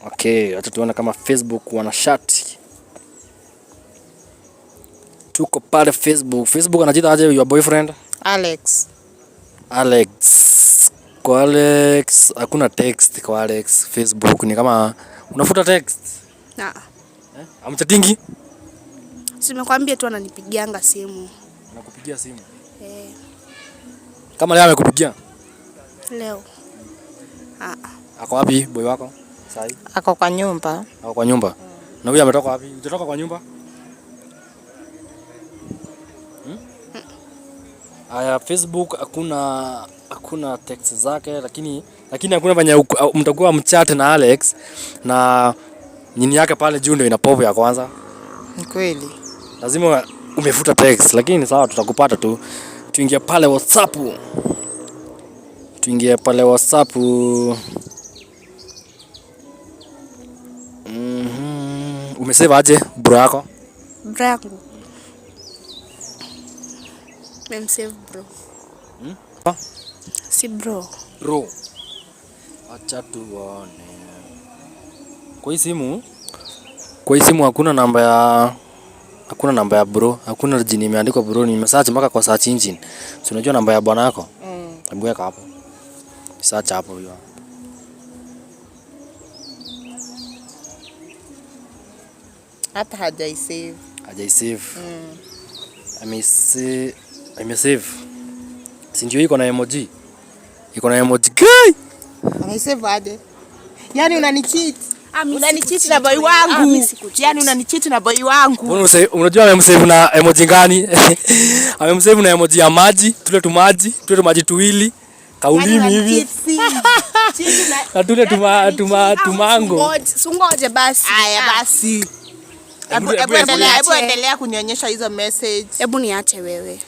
Okay, acha tuone kama Facebook wana shati. Tuko pale Facebook. Facebook anajiita aje your boyfriend? Alex. Kwa Alex hakuna text kwa Alex. Facebook ni kama unafuta text. Amchatingi? Simekwambia tu ananipigianga simu. Anakupigia simu? Kama leo amekupigia? Leo. Ako wapi boy wako? Sai? Ako kwa nyumba. Ako kwa nyumba. Na huyu ametoka wapi? Umetoka kwa nyumba? Aya, Facebook hakuna text zake, lakini hakuna venye mtakuwa mchat na Alex na nini yake pale juu ndio ina pop ya kwanza. Ni kweli. Lazima umefuta text, lakini sawa, tutakupata tu. Tuingie pale WhatsApp. Umesave aje bro yako? Bro yangu. Memsave bro. Si bro. Bro. Acha tuone. Kwa hii simu hakuna namba ya bro, hakuna jina imeandikwa bro, nimesearch mpaka kwa search engine. Si unajua namba ya bwana yako? Hebu weka hapo. Search hapo hiyo. Hata hajaisave. Amesave. Si ndio iko na emoji? Iko na emoji guy. Amesave aje? Yaani unanicheat. Unanicheat na boy wangu. Yaani unanicheat na boy wangu. Unajua amemsave na emoji gani? Amemsave na emoji ya maji, tule tumaji tuwili, kaulimi hivi. Na tule tumango. Sungoje basi. Aya basi. Hebu endelea kunionyesha hizo message. Hebu niache wewe.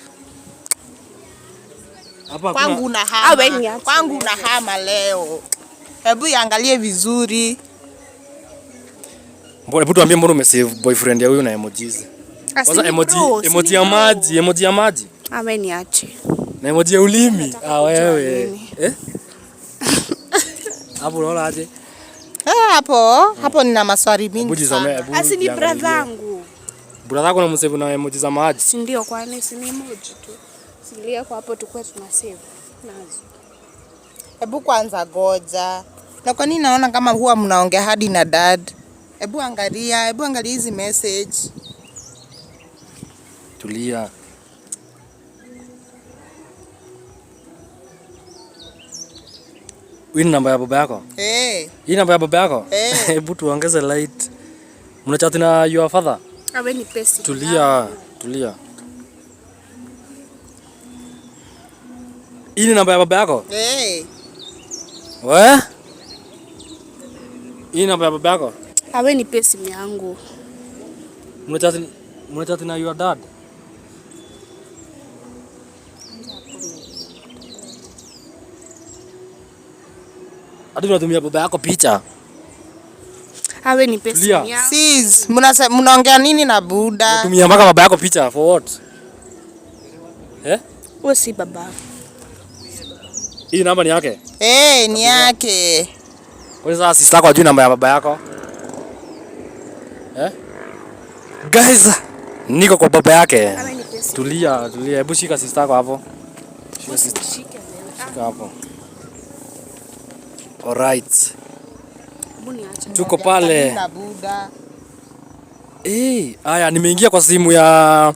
Hapa kwangu unahama leo. Hebu iangalie vizuri. Mbona tuambie mbona umesave boyfriend ya huyu na emojis? Kwanza emoji ya maji. Wewe niache. Na emoji ya ulimi. Wewe. Hapo unaona aje? Hapo nina maswali mingi. Asi ni brother yangu. Brother yako unamsave na emoji za maji? Si ndio, kwani si ni emoji tu. Silia kwa hapo tukue tunasave nazo. Hebu kwanza goja. Na kwa nini naona kama huwa mnaongea hadi na dad? Hebu angalia hizi message. Tulia. Hii namba ya baba yako? Hii namba ya baba yako? Hebu tuongeze light. Mnachat na your father? Awe ni pesi. Tulia. Hii ni namba ya baba yako? We? Hii namba ya baba yako? Awe ni pesi yangu. Mnachat na your dad? Hadi unatumia baba yako picha? Awe ni pesi yangu. Sis, mnaongea nini na buda? Unatumia mpaka baba yako picha for what? Wewe si baba. Hii namba ni yake? Ni yake. Kwa nini sasa sister yako ajui namba ya baba yako? Guys, niko kwa baba yake. Tulia. Hebu shika sister yako hapo. Shika hapo. Alright. Tuko pale. Haya nimeingia kwa simu ya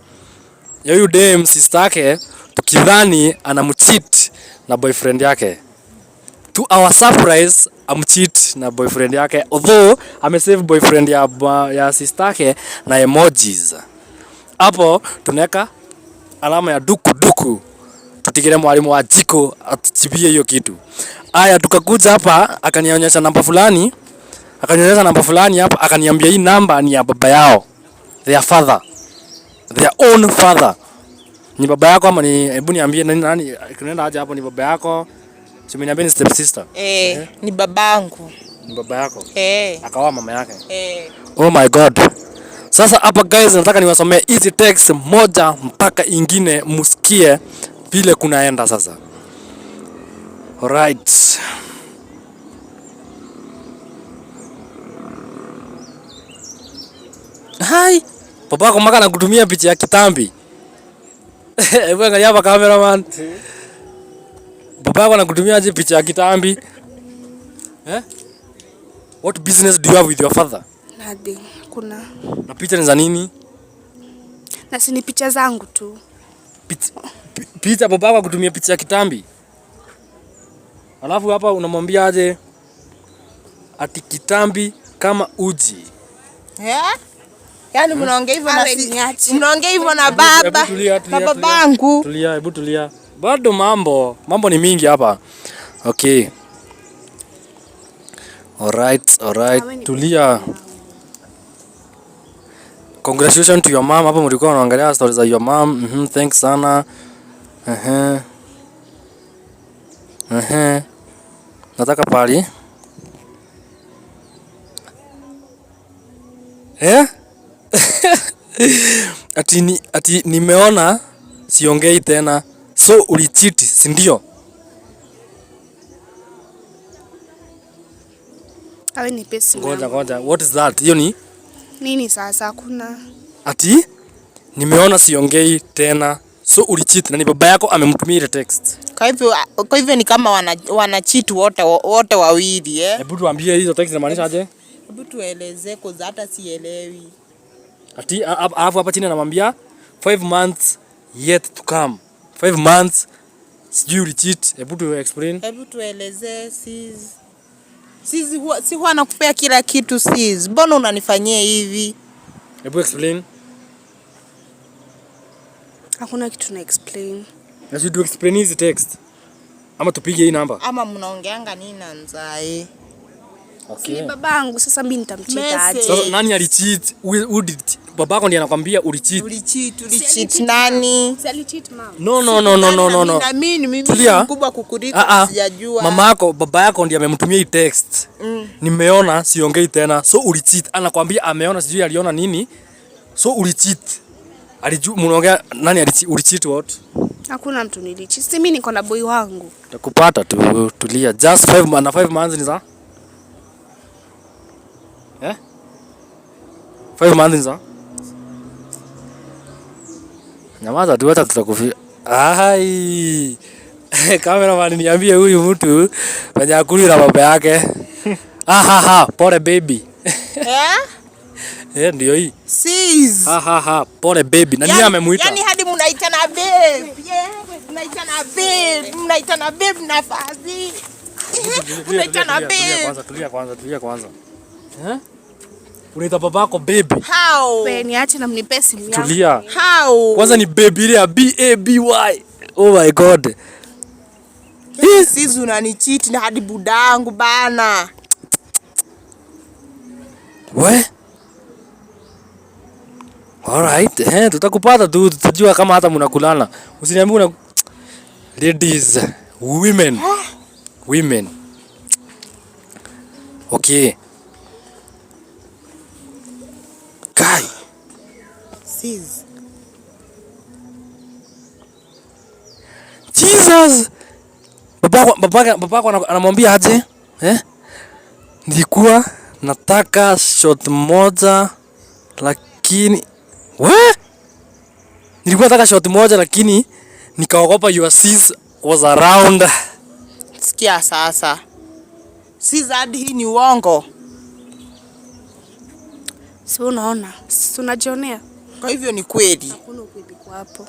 huyu dem sister yake tukidhani anamcheat na boyfriend yake. To our surprise, amcheat na boyfriend yake. Although amesave boyfriend ya sister yake na emojis. Hapo tunaweka alama ya duku. Tutigire mwalimu wa jiko atujibie hiyo kitu. Aya tukakuja hapa akanionyesha namba fulani. Hapa akaniambia hii namba ni ya baba yao. Their own father. Ni baba yako ama ni, hebu niambie nani kunaenda aje hapo, ni baba yako? Simeniambia ni step sister. Ni babangu. Ni baba yako? Akawa mama yake? Oh my god. Sasa hapa guys nataka niwasomee hizi text moja mpaka ingine musikie vile kunaenda sasa. Alright. Hai. Babako mpaka anakutumia picha ya kitambi. Hebu angalia hapa cameraman. Babako anakutumia aje picha ya kitambi? Eh? What business do you have with your father? Nothing. Kuna. Na picha ni za nini? Na si ni picha zangu tu. Picha babako akutumia picha ya kitambi. Alafu hapa unamwambia aje ati kitambi kama uji. Yaani mnaongea hivyo na mnaongea hivyo na baba. Na babangu. Tulia, hebu tulia. Bado mambo ni mingi hapa. Okay. Alright. Tulia. Congratulations to your mom. Hapa mlikuwa mnaangalia stories za your mom. Thanks sana. Nataka pali. Ati nimeona siongei tena. So ulicheat, si ndio? Awe ni pesa. Ngoja. What is that? Hiyo ni nini sasa? Kuna ati nimeona siongei tena. So ulicheat na ni baba yako amemtumia ile text. Kwa hivyo ni kama wana cheat wote wawili Hebu tuambie hizo text inamaanisha aje? Hebu tueleze kwa hata sielewi. Ati alafu hapa chini anamwambia 5 months yet to come. 5 months sijui ulicheat. Hebu tu explain. Hebu tueleze sis huwa nakupea kila kitu sis. Mbona unanifanyia hivi? Hebu explain. Hakuna kitu na explain. Na sisi tu explain hizi text. Ama tupige hii namba. Ama mnaongeanga nini na Nzai? Okay. Si babangu sasa mimi nitamcheat aje? So nani alicheat? Who did? Babako ndiye anakuambia ulicheat. Ulicheat nani? Si alicheat mama. No. Na mimi mkubwa kukuliko sijajua. Mamako, baba yako ndiye amemtumia hii text. Nimeona siongei tena. So ulicheat. Anakuambia ameona sijui aliona nini. So ulicheat. Alijua mnaongea nani ulicheat what? Hakuna mtu nilicheat. Si mimi niko na boy wangu. Takupata tu tulia. Just 5 months ni za? 5 months ni za? Nyamaza tu hata tutakufia. Ai. Cameraman niambie huyu mtu penye akulira baba yake. Pole baby. Ndio hii. Sis. Pole baby. Na nini amemuita? Yaani hadi mnaitana babe. Mnaitana babe nafasi. Mnaitana babe. Tulia kwanza. Unaita babako baby? How? Wewe niache na mnipe simu yangu. Tulia. How? Kwanza ni baby ile ya BABY. Oh my god. Sis unanicheat na hadi budangu bana. We? Alright, tutakupata tu, tutajua kama hata mnakulana. Usiniambie una ladies, women. Okay. Kai. Sis. Jesus. Babako anamwambia aje? Nilikuwa nataka shot moja lakini nilikuwa nataka shot moja lakini nikaogopa your sis was around. Sikia sasa. Sis hadi hii ni uongo. Si unaona? Si unajionea? Kwa hivyo ni kweli. Hakuna ukweli kwa hapo.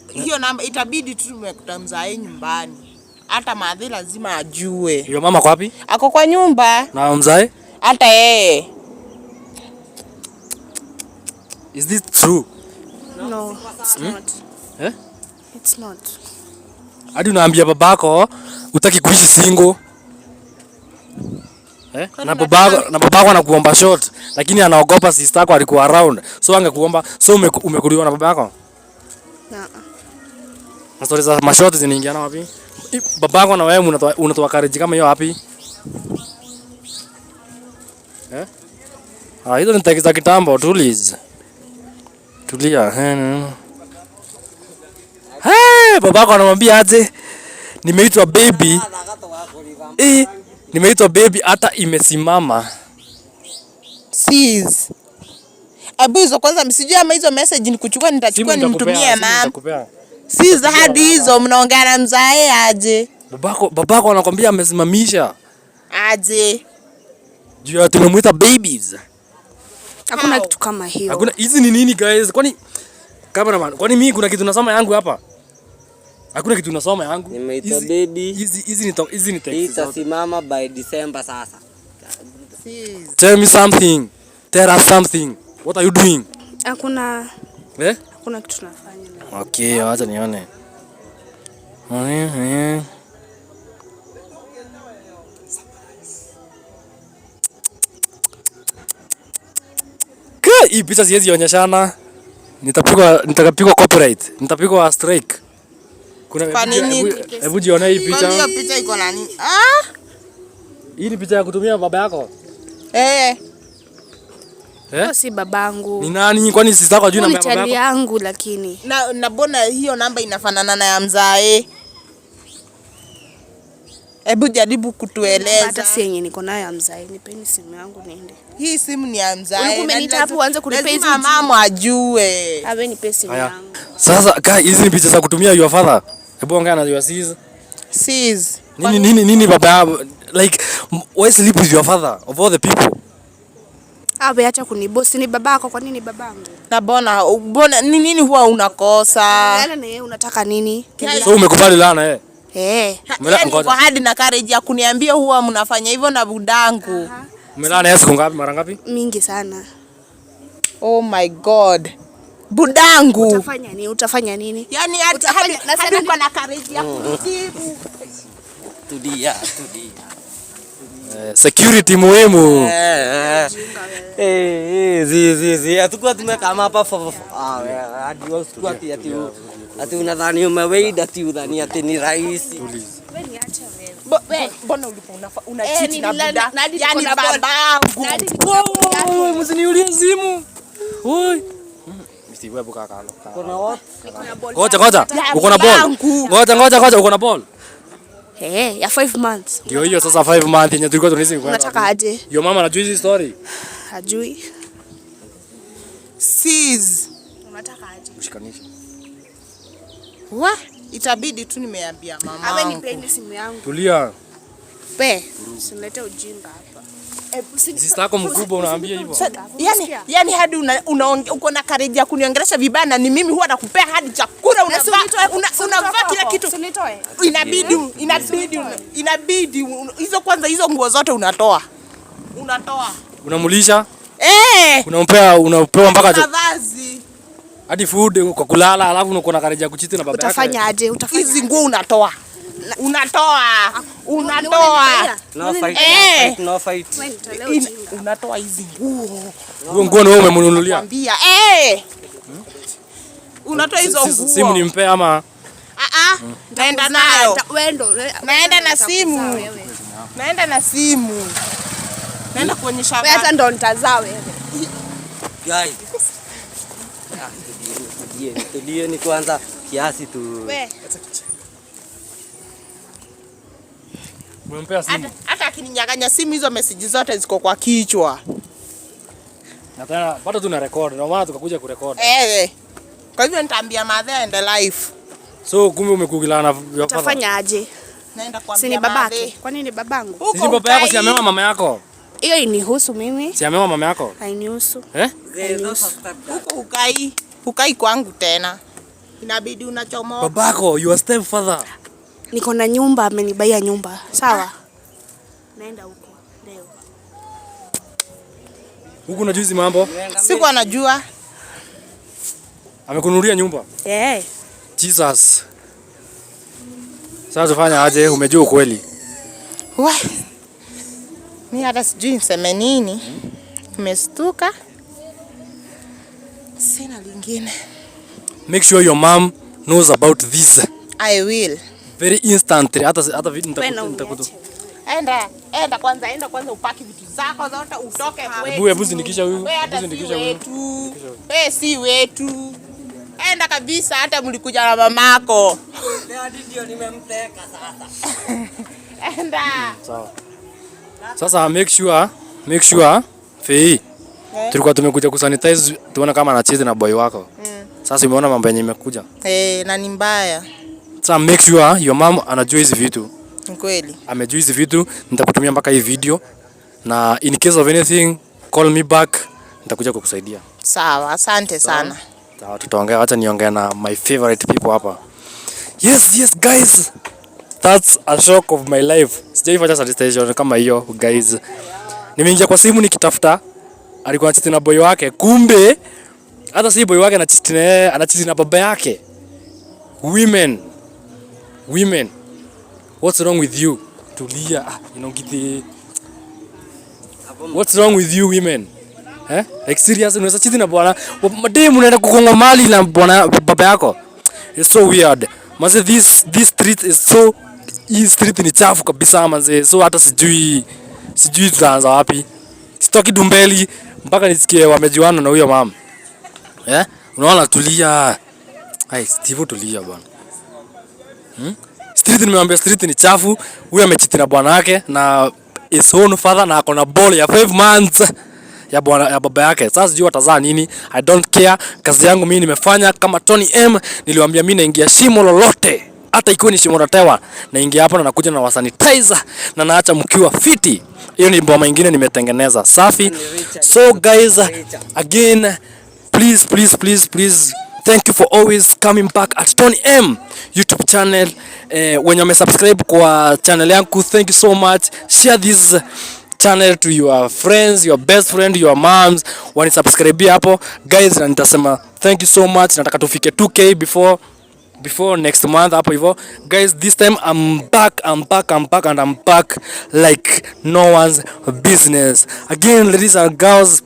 Hiyo namba itabidi tu tumekuta Mzai nyumbani. Hata madhi lazima ajue. Your mama kwa wapi? Ako kwa nyumba. Na Mzai? Hata yeye. Is this true? No, it's not. It's not. Hadi unaambia babako utaki kuishi single. Na babako anakuomba short lakini anaogopa sister yako alikuwa around. So angekuomba, so umekuliwa na babako? Na stories za mashort zinaingiana wapi? Babako na wewe unatoa courage kama hiyo wapi? Hizo ni tagi za kitambo, tulia. Babako anamwambia aje? Nimeitwa baby. Nimeitwa baby hata imesimama. Sis. Hebu hizo kwanza msijui ama hizo message nikuchukua nitachukua nimtumie mama. Si za hadi hizo mnaongea na mzae aje. Babako anakuambia amesimamisha. Aje. Juu ya tunamuita babies. Hakuna kitu kama hiyo. Hakuna, hizi ni nini guys? Kwani cameraman, kwani mimi kuna kitu nasoma yangu hapa? Hakuna kitu nasoma yangu. Nimeita baby. Hizi ni text. Itasimama by December sasa. Tell me something. Tell us something. What are you doing? Hakuna. Hakuna kitu tunafanya. Okay, acha nione. Hii picha siwezi onyeshana. Nitapigwa copyright. Nitapigwa strike. Kuna nini? Hebu jione hii picha. Hiyo picha iko nani? Hii ni picha ya kutumia baba yako? Hiyo si babangu. Ni nani? Kwani sister yako ajui namba ya baba yako? Ni yangu lakini. Na mbona hiyo namba inafanana na ya mzae? Hebu jaribu kutueleza. Hata si yenye niko nayo ya mzae. Nipeni simu yangu niende. Hii simu ni ya mzae. Ulikuwa umeniita hapo uanze kunipea hizo. Mama ajue. Awe nipe simu yangu. Sasa guys, hizi ni picha za kutumia your father. Hebu ongea na your sis. Sis. Nini baba, like why sleep with your father of all the people? Awe acha kunibosi, ni babako. Kwa nini babangu? Na bona nini huwa unakosa? Yale na yeye unataka nini? So umekubali lana Kwa hadi na courage ya kuniambia huwa mnafanya hivyo na budangu. Umelana yeye siku ngapi, mara ngapi? Mingi sana. Oh my God. Budangu. Utafanya nini? Yaani hadi uko na courage ya kujibu. Tudia. Security muhimu. Atakuwa tumekama hapa hadi usiku ati unadhani umeweida ati udhani ati ni rahisi. Wewe niache wewe. Mbona unacheat na buda? Yaani babangu. Wewe msiniulie simu. Oi. Msti wewe buka kalo. Kuna what? Ngoja. Uko na ball. Ngoja, uko na ball. Ya 5 months. Ndio hiyo sasa 5 months yenye tulikuwa tunaishi kwa. Unataka aje? Your mama anajua hizi story? Hajui. Sis. Unataka aje? Mshikanisha. Itabidi tu nimeambia mama. Awe nipende simu yangu. Tulia. Usilete ujinga hapa. Sister yako mkubwa unaambia hivyo. Yaani hadi uko na courage ya kuniongelesha vibaya na ni mimi huwa nakupea hadi chakula unavaa kila kitu. Inabidi hizo kwanza hizo nguo zote unatoa. Unamulisha? Unapewa mpaka vazi. Hadi food kwa kulala, alafu unakuwa na courage ya kuchiti na baba yake. Utafanya aje? Hizi nguo unatoa. No fight. Unatoa hizi nguo. Nguo ni wewe umemnunulia? Nakwambia unatoa hizo nguo. Simu nimpe ama? Naenda nayo. Naenda na simu. Naenda kuonyesha wewe. Hata ndo nitazaa wewe. Guys. Tulie ni kwanza kiasi tu. Wewe. Umempea simu? Hata akininyang'anya simu hizo message zote ziko kwa kichwa. Na tena bado tuna record, na maana tukakuja kurecord. Kwa hivyo nitaambia mother and life. So kumbe umekugilana na your father. Utafanya aje? Naenda kuambia si ni babake. Kwa nini babangu? Si baba yako, si ameoa mama yako? Hiyo inihusu mimi. Si ameoa mama yako? Hainihusu. Huko ukai kwangu tena. Inabidi unachomoa. Babako, your stepfather. Niko na nyumba, amenibaia nyumba. Sawa? Naenda huko leo. Huko unajua hizi mambo? Siku anajua. Amekununulia nyumba? Jesus. Sasa tufanya aje? Umejua ukweli? Mimi hata sijui niseme nini. Nimestuka. Sina lingine. Make sure your mom knows about this. I will. Very instantly. Hata nitakuta. Enda kwanza upaki vitu zako zote utoke kwetu. Hebu zindikisha huyu. Wewe si wetu. Enda kabisa, hata mlikuja na mamako. Hadi ndio nimemteka sasa. Enda. Sawa. Sasa make sure Fei Tulikuwa tumekuja kusanitize tuone kama anacheza na boy wako. Sasa umeona mambo yenye imekuja. Na ni mbaya. Sasa make sure your mom anajua hizi vitu. Kweli. Amejua hizi vitu, nitakutumia mpaka hii video na in case of anything call me back, nitakuja kukusaidia. Sawa, asante sana. Sawa, tutaongea, acha niongea na my favorite people hapa. Yes guys. That's a shock of my life. Sijaifanya sensation kama hiyo guys. Nimeingia kwa simu nikitafuta alikuwa anachiti na boy wake. Kumbe hata si boy wake anachiti na baba yake. Women. What's wrong with you? Tulia. What's wrong with you women? Like serious, unaweza chiti na bwana mademu unaenda kukonga mali na bwana baba yako. It's so weird. Manze this street is so, hii street ni chafu kabisa manze. So hata sijui tutaanza wapi. Sitoki Dumbeli mpaka nisikie wamejuana na huyo mama. Unaona, tulia. Hai, Steve tulia bwana. Street nimemwambia street ni chafu. Huyo amechiti na bwana yake na his own father na ako na ball ya 5 months ya baba yake. Sasa sijui watazaa nini. I don't care. Kazi yangu mimi nimefanya kama Tony M. Niliwaambia mimi naingia shimo lolote. Hata ikiwa ni shimo la tewa. Naingia hapo na nakuja na sanitizer na naacha mkiwa fiti. Hiyo ni bomba nyingine nimetengeneza. Safi. So guys, again, please thank you for always coming back at Tony M YouTube channel. When you subscribe kwa channel yangu, thank you so much. Share this channel to your friends, your best friend, your moms. Wani subscribe hapo guys, na nitasema thank you so much. Nataka tufike 2K before next month hapo hivyo. Guys, this time I'm back and I'm back like no one's business. Again, ladies and girls,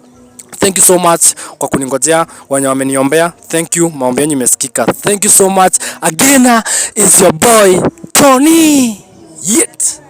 thank you so much kwa kuningojea, wenye wameniombea. Thank you, maombi yenu imesikika. Thank you so much. Again, is your boy Tony. Yet.